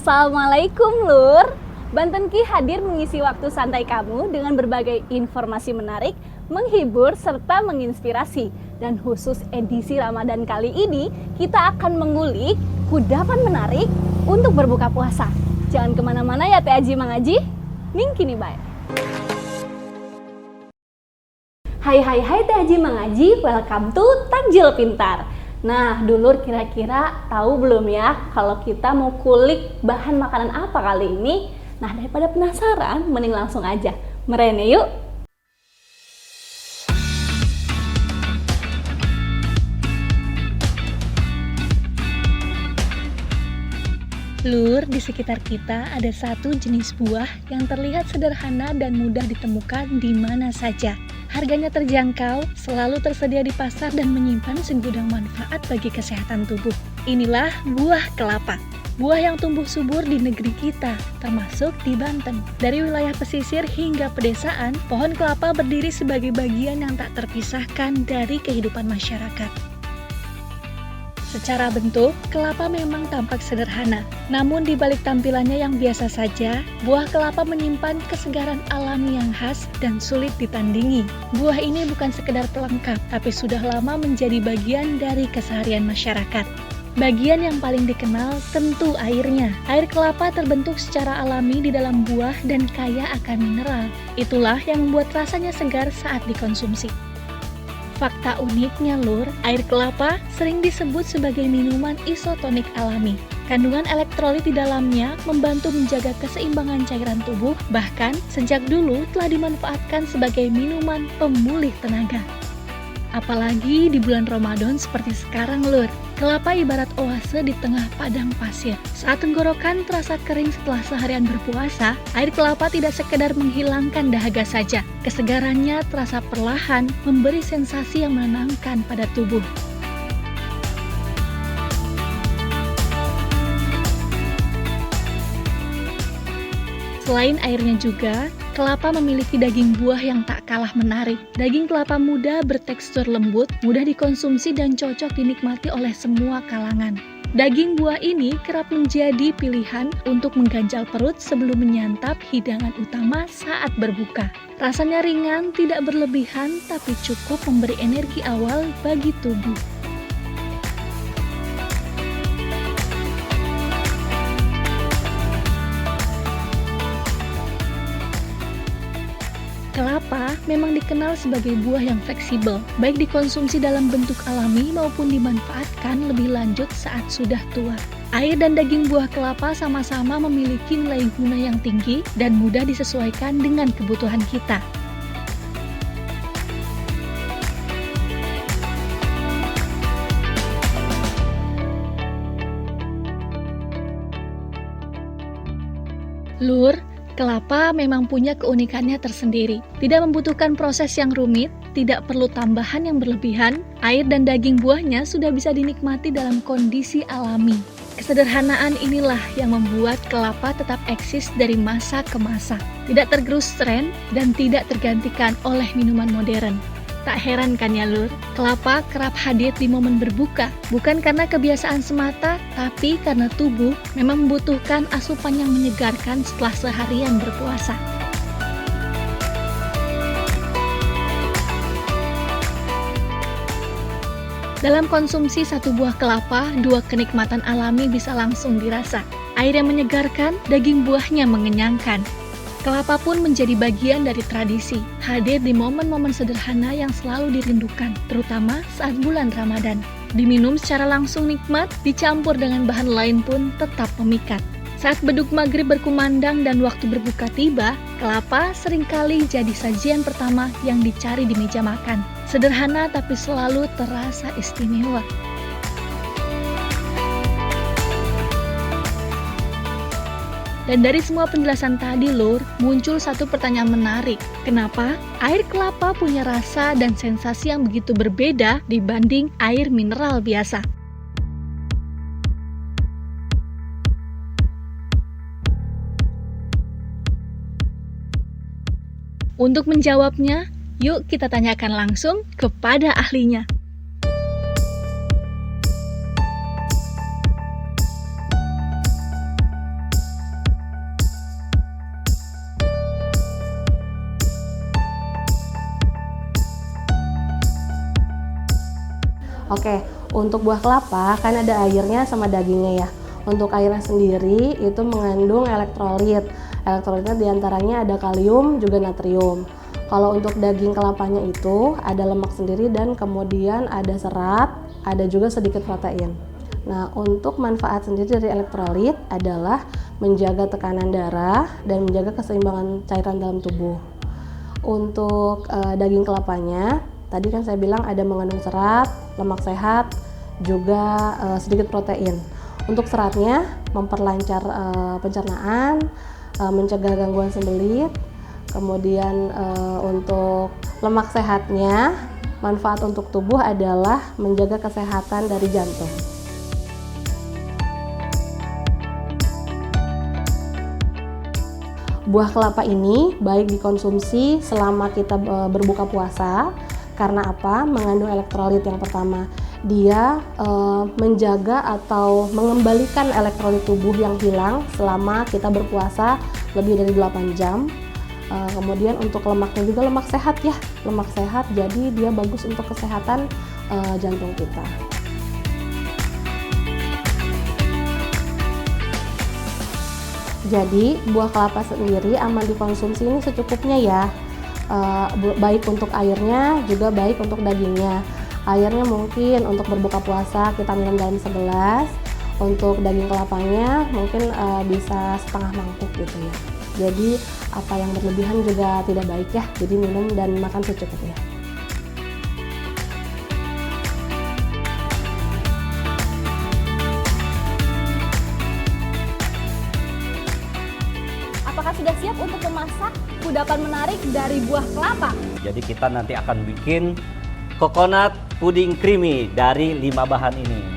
Assalamualaikum Lur. Banten Ki hadir mengisi waktu santai kamu dengan berbagai informasi menarik, menghibur, serta menginspirasi. Dan khusus edisi Ramadan kali ini, kita akan mengulik kudapan menarik untuk berbuka puasa. Jangan kemana-mana ya Teh Aji Mang Aji. Ningki nih baik. Hai Teh Aji Mang Aji, welcome to Takjil Pintar. Nah, dulur kira-kira tahu belum ya kalau kita mau kulik bahan makanan apa kali ini? Nah, daripada penasaran, mending langsung aja. Merene yuk! Lur, di sekitar kita ada satu jenis buah yang terlihat sederhana dan mudah ditemukan di mana saja. Harganya terjangkau, selalu tersedia di pasar dan menyimpan segudang manfaat bagi kesehatan tubuh. Inilah buah kelapa. Buah yang tumbuh subur di negeri kita, termasuk di Banten. Dari wilayah pesisir hingga pedesaan, pohon kelapa berdiri sebagai bagian yang tak terpisahkan dari kehidupan masyarakat. Secara bentuk, kelapa memang tampak sederhana. Namun di balik tampilannya yang biasa saja, buah kelapa menyimpan kesegaran alami yang khas dan sulit ditandingi. Buah ini bukan sekedar pelengkap, tapi sudah lama menjadi bagian dari keseharian masyarakat. Bagian yang paling dikenal tentu airnya. Air kelapa terbentuk secara alami di dalam buah dan kaya akan mineral. Itulah yang membuat rasanya segar saat dikonsumsi. Fakta uniknya Lur, air kelapa sering disebut sebagai minuman isotonik alami. Kandungan elektrolit di dalamnya membantu menjaga keseimbangan cairan tubuh, bahkan sejak dulu telah dimanfaatkan sebagai minuman pemulih tenaga. Apalagi di bulan Ramadan seperti sekarang Lur, kelapa ibarat oase di tengah padang pasir. Saat tenggorokan terasa kering setelah seharian berpuasa, air kelapa tidak sekedar menghilangkan dahaga saja. Kesegarannya terasa perlahan, memberi sensasi yang menenangkan pada tubuh. Selain airnya juga, kelapa memiliki daging buah yang tak kalah menarik. Daging kelapa muda bertekstur lembut, mudah dikonsumsi dan cocok dinikmati oleh semua kalangan. Daging buah ini kerap menjadi pilihan untuk mengganjal perut sebelum menyantap hidangan utama saat berbuka. Rasanya ringan, tidak berlebihan, tapi cukup memberi energi awal bagi tubuh. Kelapa memang dikenal sebagai buah yang fleksibel, baik dikonsumsi dalam bentuk alami maupun dimanfaatkan lebih lanjut saat sudah tua. Air dan daging buah kelapa sama-sama memiliki nilai guna yang tinggi dan mudah disesuaikan dengan kebutuhan kita. Lur, kelapa memang punya keunikannya tersendiri. Tidak membutuhkan proses yang rumit, tidak perlu tambahan yang berlebihan, air dan daging buahnya sudah bisa dinikmati dalam kondisi alami. Kesederhanaan inilah yang membuat kelapa tetap eksis dari masa ke masa, tidak tergerus tren dan tidak tergantikan oleh minuman modern. Tak heran kan ya Lur, kelapa kerap hadir di momen berbuka, bukan karena kebiasaan semata, tapi karena tubuh memang membutuhkan asupan yang menyegarkan setelah seharian berpuasa. Dalam konsumsi satu buah kelapa, dua kenikmatan alami bisa langsung dirasa. Air yang menyegarkan, daging buahnya mengenyangkan. Kelapa pun menjadi bagian dari tradisi, hadir di momen-momen sederhana yang selalu dirindukan, terutama saat bulan Ramadan. Diminum secara langsung nikmat, dicampur dengan bahan lain pun tetap memikat. Saat beduk maghrib berkumandang dan waktu berbuka tiba, kelapa seringkali jadi sajian pertama yang dicari di meja makan. Sederhana tapi selalu terasa istimewa. Dan dari semua penjelasan tadi Lur, muncul satu pertanyaan menarik. Kenapa air kelapa punya rasa dan sensasi yang begitu berbeda dibanding air mineral biasa? Untuk menjawabnya, yuk kita tanyakan langsung kepada ahlinya. Oke, untuk buah kelapa kan ada airnya sama dagingnya ya. Untuk airnya sendiri itu mengandung elektrolit. Elektrolitnya diantaranya ada kalium juga natrium. Kalau untuk daging kelapanya itu ada lemak sendiri dan kemudian ada serat, ada juga sedikit protein. Nah, untuk manfaat sendiri dari elektrolit adalah menjaga tekanan darah dan menjaga keseimbangan cairan dalam tubuh. Untuk daging kelapanya, tadi kan saya bilang ada mengandung serat, lemak sehat, juga sedikit protein. Untuk seratnya memperlancar pencernaan, mencegah gangguan sembelit. Kemudian untuk lemak sehatnya, manfaat untuk tubuh adalah menjaga kesehatan dari jantung. Buah kelapa ini baik dikonsumsi selama kita berbuka puasa. Karena apa? Mengandung elektrolit yang pertama. Dia menjaga atau mengembalikan elektrolit tubuh yang hilang selama kita berpuasa lebih dari 8 jam. Kemudian untuk lemaknya juga lemak sehat ya, lemak sehat, jadi dia bagus untuk kesehatan jantung kita. Jadi buah kelapa sendiri aman dikonsumsi ini secukupnya ya, baik untuk airnya juga baik untuk dagingnya. Airnya mungkin untuk berbuka puasa kita minum dalam segelas, untuk daging kelapanya mungkin bisa setengah mangkuk gitu ya. Jadi apa yang berlebihan juga tidak baik ya, jadi minum dan makan secukupnya. Apakah sudah siap untuk memasak kudapan menarik dari buah kelapa? Jadi kita nanti akan bikin coconut puding creamy dari 5 bahan ini.